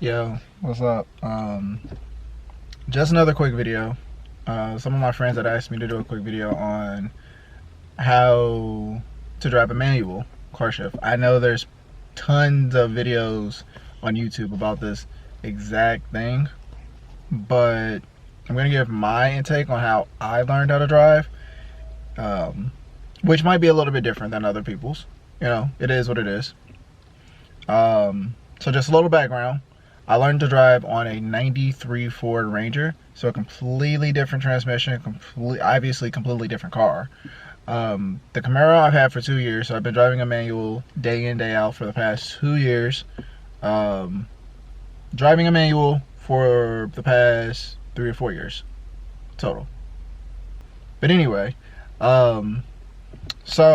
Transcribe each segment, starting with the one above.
Yo, what's up? Just another quick video. Some of my friends had asked me to do a quick video on how to drive a manual car shift. I know there's tons of videos on YouTube about this exact thing, but I'm gonna give my intake on how I learned how to drive, which might be a little bit different than other people's. You know, it is what it is. So just a little background. I learned to drive on a 93 Ford Ranger, so a completely different transmission, obviously completely different car. The Camaro I've had for 2 years, so I've been driving a manual day in, day out for the past 2 years. Driving a manual for the past 3 or 4 years total. But anyway, so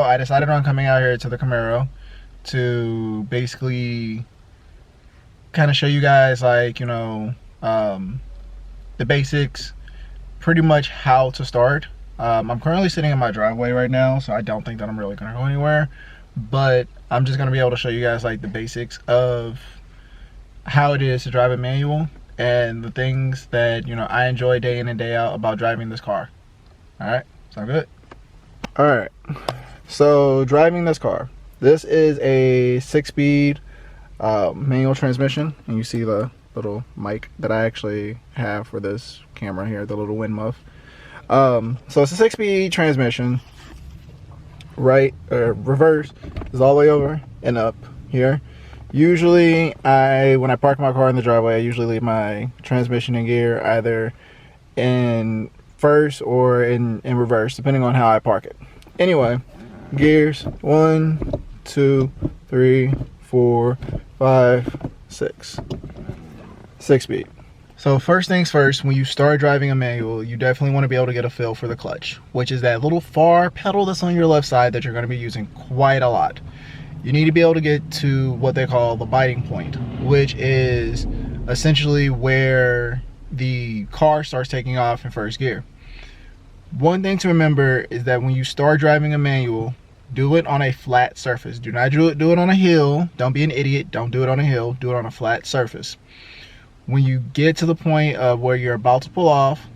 I decided on coming out here to the Camaro to basically kind of show you guys, like, you know, the basics, pretty much how to start. I'm currently sitting in my driveway right now, so I don't think that I'm really gonna go anywhere, but I'm just gonna be able to show you guys like the basics of how it is to drive a manual and the things that, you know, I enjoy day in and day out about driving this car. All right, sound good? All right, so driving this car, this is a 6-speed manual transmission, and you see the little mic that I actually have for this camera here, the little wind muff. So it's a 6-speed transmission. Right, or reverse is all the way over and up here. Usually when I park my car in the driveway, I usually leave my transmission in gear either in first or in reverse, depending on how I park it. Anyway, gears 1, 2, 3, 4, 5, 6. 6-speed. So first things first, when you start driving a manual, you definitely want to be able to get a feel for the clutch, which is that little far pedal that's on your left side that you're going to be using quite a lot. You need to be able to get to what they call the biting point, which is essentially where the car starts taking off in first gear. One thing to remember is that when you start driving a manual, do it on a flat surface. Do not do it on a hill. Don't be an idiot. Don't do it on a hill. Do it on a flat surface. When you get to the point of where you're about to pull off,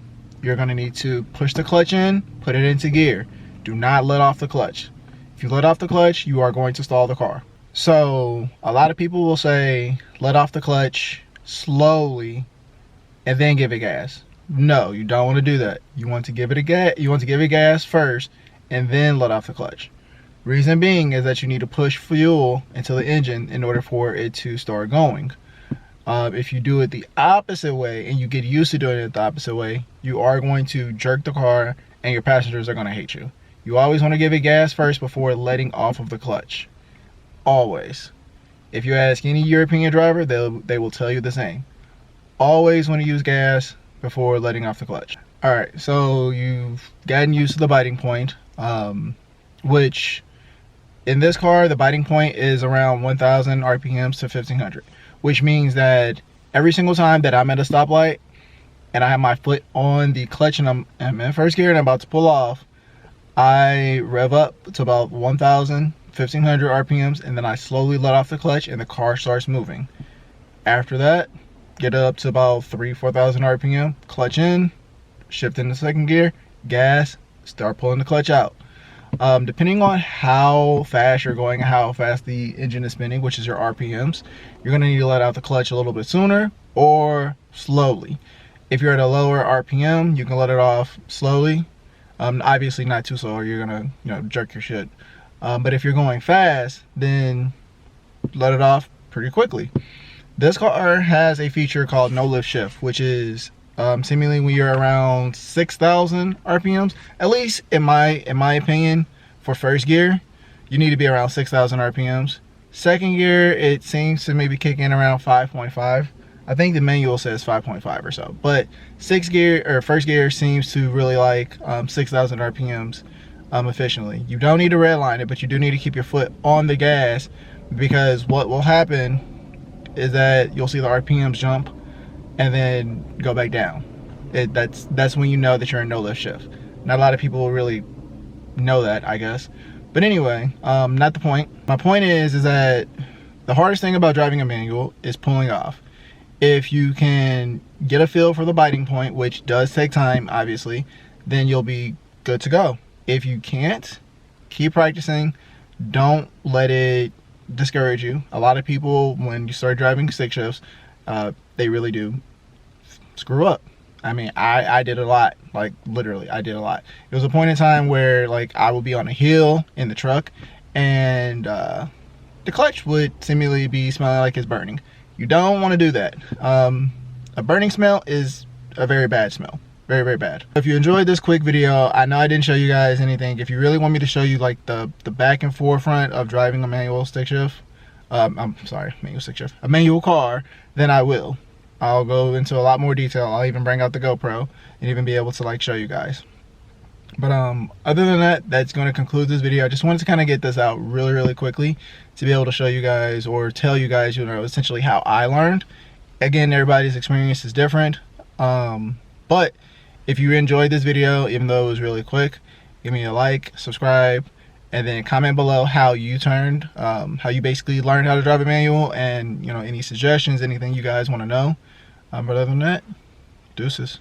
you're going to need to push the clutch in, put it into gear. Do not let off the clutch. If you let off the clutch, you are going to stall the car. So a lot of people will say, let off the clutch slowly and then give it gas. No, you don't want to do that. You want to give it gas first and then let off the clutch. Reason being is that you need to push fuel into the engine in order for it to start going. If you do it the opposite way and you get used to doing it the opposite way, you are going to jerk the car and your passengers are going to hate you. You always want to give it gas first before letting off of the clutch. Always. If you ask any European driver, they will tell you the same. Always want to use gas before letting off the clutch. Alright, so you've gotten used to the biting point, which in this car, the biting point is around 1,000 RPMs to 1,500, which means that every single time that I'm at a stoplight and I have my foot on the clutch and I'm in first gear and I'm about to pull off, I rev up to about 1,000, 1,500 RPMs, and then I slowly let off the clutch and the car starts moving. After that, get up to about 4,000 RPM, clutch in, shift into second gear, gas, start pulling the clutch out. Depending on how fast you're going and how fast the engine is spinning, which is your RPMs, you're going to need to let out the clutch a little bit sooner or slowly. If you're at a lower RPM, you can let it off slowly. Obviously not too slow or you're going to, you know, jerk your shit. But if you're going fast, then let it off pretty quickly. This car has a feature called no lift shift, which is seemingly when you're around 6,000 RPMs, at least in my opinion, for first gear, you need to be around 6,000 RPMs. Second gear, it seems to maybe kick in around 5.5. I think the manual says 5.5 or so, but first gear seems to really like 6,000 RPMs efficiently. You don't need to redline it, but you do need to keep your foot on the gas, because what will happen is that you'll see the RPMs jump and then go back down. That's when you know that you're in no lift shift. Not a lot of people will really know that, I guess. But anyway, not the point. My point is that the hardest thing about driving a manual is pulling off. If you can get a feel for the biting point, which does take time, obviously, then you'll be good to go. If you can't, keep practicing. Don't let it discourage you. A lot of people, when you start driving stick shifts, they really do screw up. I mean, I did a lot. Like, literally, I did a lot. There was a point in time where, like, I would be on a hill in the truck, and the clutch would seemingly be smelling like it's burning. You don't want to do that. A burning smell is a very bad smell. Very, very bad. If you enjoyed this quick video, I know I didn't show you guys anything. If you really want me to show you like the back and forefront of driving a manual stick shift, I'm sorry, manual stick shift, a manual car, then I will. I'll go into a lot more detail. I'll even bring out the GoPro and even be able to like show you guys. But other than that, that's going to conclude this video. I just wanted to kind of get this out really, really quickly to be able to show you guys or tell you guys, you know, essentially how I learned. Again, everybody's experience is different. But if you enjoyed this video, even though it was really quick, give me a like, subscribe, and then comment below how you turned, how you basically learned how to drive a manual, and, you know, any suggestions, anything you guys want to know. But other than that, deuces.